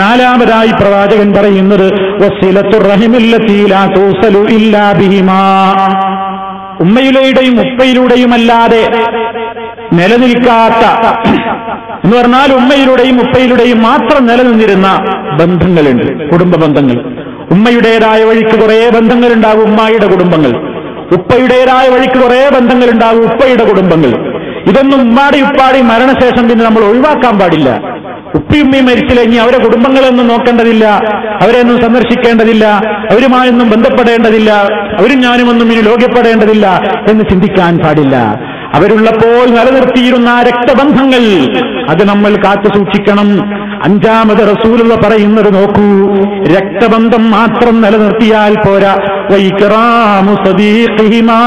നാലാമതായി പ്രവാചകൻ പറയുന്നത് വസിലത്തുർ റഹിമില്ലതീ ലാ തൂസലു ഇല്ലാ ബിഹിമാ, ഉമ്മയിലൂടെയും ഉപ്പയിലൂടെയുമല്ലാതെ നിലനിൽക്കാത്ത എന്ന് പറഞ്ഞാൽ ഉമ്മയിലൂടെയും ഉപ്പയിലൂടെയും മാത്രം നിലനിന്നിരുന്ന ബന്ധങ്ങളുണ്ട്, കുടുംബ ബന്ധങ്ങൾ. ഉമ്മയുടേതായ വഴിക്ക് കുറെ ബന്ധങ്ങളുണ്ടാകും ഉമ്മായുടെ കുടുംബങ്ങൾ, ഉപ്പയുടേതായ വഴിക്ക് കുറെ ബന്ധങ്ങളുണ്ടാകും ഉപ്പയുടെ കുടുംബങ്ങൾ. ഇതൊന്നും ഉമ്മാടി ഉപ്പാടി മരണശേഷം പിന്നെ നമ്മൾ ഒഴിവാക്കാൻ പാടില്ല. ഉപ്പിയുമ്മയും മരിച്ചില്ല, ഇനി അവരെ കുടുംബങ്ങളൊന്നും നോക്കേണ്ടതില്ല, അവരെയൊന്നും സന്ദർശിക്കേണ്ടതില്ല, അവരുമായൊന്നും ബന്ധപ്പെടേണ്ടതില്ല, അവരും ഞാനുമൊന്നും ഇനി ലോകപ്പെടേണ്ടതില്ല എന്ന് ചിന്തിക്കാൻ പാടില്ല. അവരുള്ളപ്പോൾ നിലനിർത്തിയിരുന്ന ആ രക്തബന്ധങ്ങൾ അത് നമ്മൾ കാത്തു സൂക്ഷിക്കണം. അഞ്ചാമത് റസൂലുള്ള പറയുന്നത് നോക്കൂ, രക്തബന്ധം മാത്രം നിലനിർത്തിയാൽ പോരാ, വൈക്റാമു സദീഖിഹിമാ,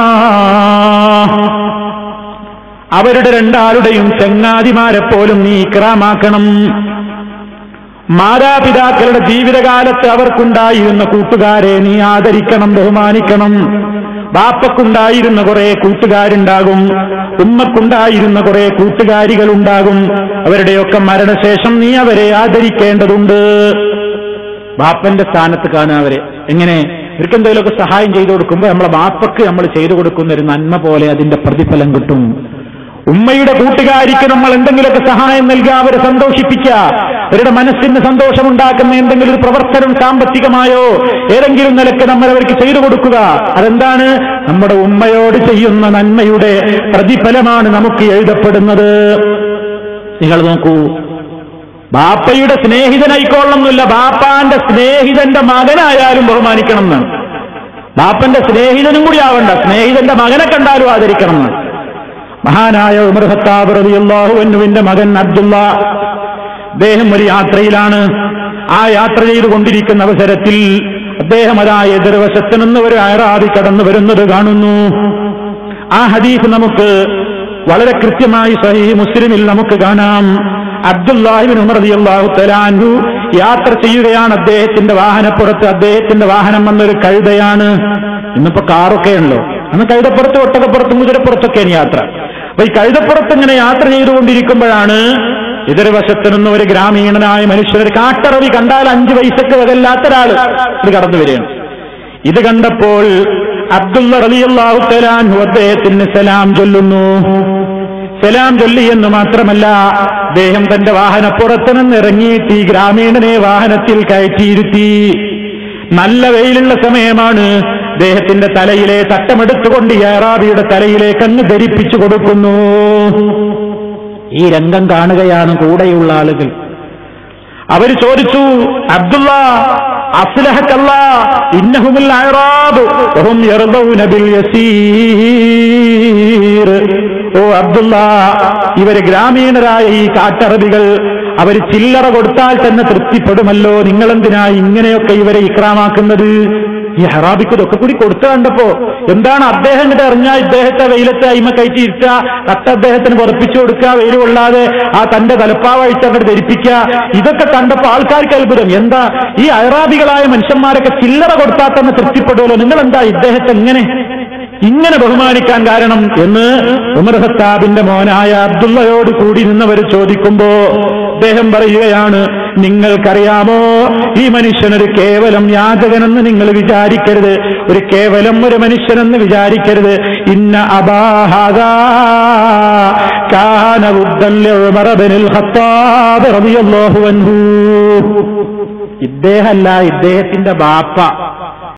അവരുടെ രണ്ടാളുടെയും ചങ്ങാതിമാരെ പോലും നീ ഇക്റാമാക്കണം. മാതാപിതാക്കളുടെ ജീവിതകാലത്ത് അവർക്കുണ്ടായിരുന്ന കൂട്ടുകാരെ നീ ആദരിക്കണം, ബഹുമാനിക്കണം. ബാപ്പക്കുണ്ടായിരുന്ന കുറെ കൂട്ടുകാരുണ്ടാകും, ഉമ്മക്കുണ്ടായിരുന്ന കുറെ കൂട്ടുകാരികളുണ്ടാകും. അവരുടെയൊക്കെ മരണശേഷം നീ അവരെ ആദരിക്കേണ്ടതുണ്ട്. ബാപ്പന്റെ സ്ഥാനത്ത് കാണുക അവരെ. എങ്ങനെ? ഇവർക്ക് എന്തെങ്കിലുമൊക്കെ സഹായം ചെയ്തു കൊടുക്കുമ്പോൾ നമ്മളെ ബാപ്പക്ക് നമ്മൾ ചെയ്തു കൊടുക്കുന്ന ഒരു നന്മ പോലെ അതിന്റെ പ്രതിഫലം കിട്ടും. ഉമ്മയുടെ കൂട്ടുകാരിക്ക് നമ്മൾ എന്തെങ്കിലുമൊക്കെ സഹായം നൽകുക, അവരെ സന്തോഷിപ്പിക്കുക, അവരുടെ മനസ്സിന് സന്തോഷമുണ്ടാക്കുന്ന എന്തെങ്കിലും ഒരു പ്രവർത്തനം സാമ്പത്തികമായോ ഏതെങ്കിലും നിലക്ക് നമ്മൾ അവർക്ക് ചെയ്തു കൊടുക്കുക. അതെന്താണ്? നമ്മുടെ ഉമ്മയോട് ചെയ്യുന്ന നന്മയുടെ പ്രതിഫലമാണ് നമുക്ക് എഴുതപ്പെടുന്നത്. നിങ്ങൾ നോക്കൂ, ബാപ്പയുടെ സ്നേഹിതനായിക്കൊള്ളുന്നില്ല, ബാപ്പാന്റെ സ്നേഹിതന്റെ മകനായാലും ബഹുമാനിക്കണം എന്നാണ്. ബാപ്പന്റെ സ്നേഹിതനും കൂടി ആവണ്ട, സ്നേഹിതന്റെ മകനെ കണ്ടാലും ആദരിക്കണം എന്നാണ്. മഹാനായ ഉമർ ഖത്താബ് റളിയല്ലാഹു അൻഹുവിന്റെ മകൻ അബ്ദുള്ള, അദ്ദേഹം ഒരു യാത്രയിലാണ്. ആ യാത്ര ചെയ്തുകൊണ്ടിരിക്കുന്ന അവസരത്തിൽ അദ്ദേഹം എതിർവശത്ത് നിന്ന് ഒരു അയറാബി കടന്നു വരുന്നത് കാണുന്നു. ആ ഹദീസ് നമുക്ക് വളരെ കൃത്യമായി സ്വഹീഹ് മുസ്ലിമിൽ നമുക്ക് കാണാം. അബ്ദുല്ലാഹി ഇബ്നു ഉമർ റളിയല്ലാഹു തആല അൻഹു യാത്ര ചെയ്യുകയാണ്. അദ്ദേഹത്തിന്റെ വാഹനപ്പുറത്ത്, അദ്ദേഹത്തിന്റെ വാഹനം വന്നൊരു കഴുതയാണ്. ഇന്നിപ്പോ കാറൊക്കെ ഉണ്ടല്ലോ, അന്ന് കഴുതപ്പുറത്ത്, ഒട്ടകപ്പുറത്തും കുതിരപ്പുറത്തൊക്കെയാണ് യാത്ര. അപ്പൊ ഈ കഴുതപ്പുറത്ത് ഇങ്ങനെ യാത്ര ചെയ്തുകൊണ്ടിരിക്കുമ്പോഴാണ് എതിർവശത്ത് നിന്ന് ഒരു ഗ്രാമീണനായ മനുഷ്യൻ, ഒരു കാട്ടറവി, കണ്ടാൽ 5 പൈസക്ക് വകല്ലാത്ത ഒരാള് ഇത് കടന്നു വരികയാണ്. ഇത് കണ്ടപ്പോൾ അബ്ദുള്ള റളിയല്ലാഹു തആല അൻഹു അദ്ദേഹത്തിന് സലാം ചൊല്ലുന്നു. സലാം ചൊല്ലി എന്ന് മാത്രമല്ല, അദ്ദേഹം തന്റെ വാഹനപ്പുറത്ത് നിന്ന് ഇറങ്ങിയിട്ട് ഈ ഗ്രാമീണനെ വാഹനത്തിൽ കയറ്റിയിരുത്തി. നല്ല വെയിലുള്ള സമയമാണ്. അദ്ദേഹത്തിന്റെ തലയിലെ തട്ടമെടുത്തുകൊണ്ട് ഈ അറാബിയുടെ തലയിലേക്ക് അങ്ങ് ധരിപ്പിച്ചു കൊടുക്കുന്നു. ഈ രംഗം കാണുകയാണ് കൂടെയുള്ള ആളുകൾ. അവർ ചോദിച്ചു, അബ്ദുള്ള അസ്ലഹക്കല്ലാ ഇന്നഹുമുൽ അഅറാബ് വഹും യർദൂന ബിൽ യസീർ. ഓ അബ്ദുള്ള, ഇവര് ഗ്രാമീണരായ ഈ കാട്ടറബികൾ, അവർ ചില്ലറ കൊടുത്താൽ തന്നെ തൃപ്തിപ്പെടുമല്ലോ, നിങ്ങളെന്തിനാ ഇങ്ങനെയൊക്കെ ഇവരെ ഇക്രാമാക്കുന്നത്? ഈ അറാബിക്ക് ഇതൊക്കെ കൂടി കൊടുത്തു കണ്ടപ്പോ എന്താണ്, അദ്ദേഹം ഇങ്ങോട്ട് അറിഞ്ഞാൽ ഇദ്ദേഹത്തെ വെയിലത്തെ അയിമ കയറ്റി ഇരുത്തുക, തട്ട അദ്ദേഹത്തിന് പുറപ്പിച്ചു കൊടുക്കുക, വെയിൽ കൊള്ളാതെ ആ തന്റെ തലപ്പാവഴിച്ച് അങ്ങോട്ട് ധരിപ്പിക്കുക. ഇതൊക്കെ കണ്ടപ്പോ ആൾക്കാർക്ക് അത്ഭുതം. എന്താ ഈ അറാബികളായ മനുഷ്യന്മാരൊക്കെ ചില്ലറ കൊടുത്താൽ തന്നെ തൃപ്തിപ്പെടുമല്ലോ, നിങ്ങളെന്താ ഇദ്ദേഹത്തെ ഇങ്ങനെ ബഹുമാനിക്കാൻ കാരണം എന്ന് ഉമർ ഖത്താബിന്റെ മോനായ അബ്ദുള്ളയോട് കൂടി നിന്നവർ ചോദിക്കുമ്പോ അദ്ദേഹം പറയുകയാണ്, നിങ്ങൾക്കറിയാമോ, ഈ മനുഷ്യനൊരു കേവലം യാചകനെന്ന് നിങ്ങൾ വിചാരിക്കരുത്, ഒരു കേവലം ഒരു മനുഷ്യനെന്ന് വിചാരിക്കരുത്. ഇന്ന അബാഹാദാ കാന വുദ്ദൻ ലിഉമർ ഇബ്നുൽ ഖത്താബ് റളിയല്ലാഹു അൻഹു. ഇദ്ദേഹമല്ല, ഇദ്ദേഹത്തിന്റെ ബാപ്പ